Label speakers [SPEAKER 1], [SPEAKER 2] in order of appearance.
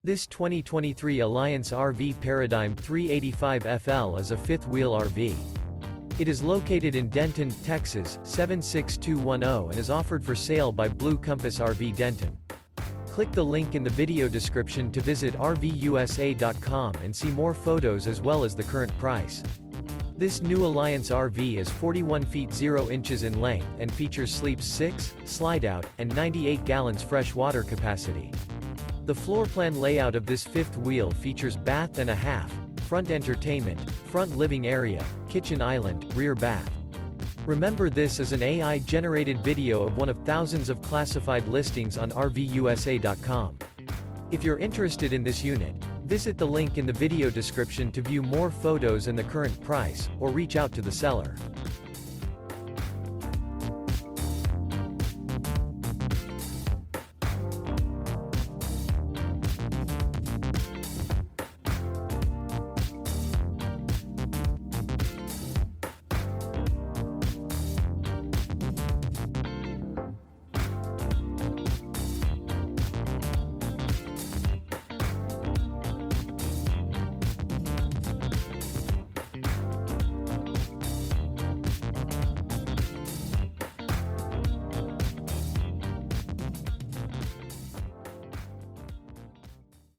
[SPEAKER 1] This 2023 Alliance RV Paradigm 385FL is a fifth-wheel RV. It is located in Denton, Texas, 76210 and is offered for sale by Blue Compass RV Denton. Click the link in the video description to visit RVUSA.com and see more photos as well as the current price. This new Alliance RV is 41 feet 0 inches in length and features sleeps 6, slide-out, and 98 gallons fresh water capacity. The floor plan layout of this fifth wheel features bath and a half, front entertainment, front living area, kitchen island, rear bath. Remember, this is an AI-generated video of one of thousands of classified listings on RVUSA.com. If you're interested in this unit, visit the link in the video description to view more photos and the current price, or reach out to the seller.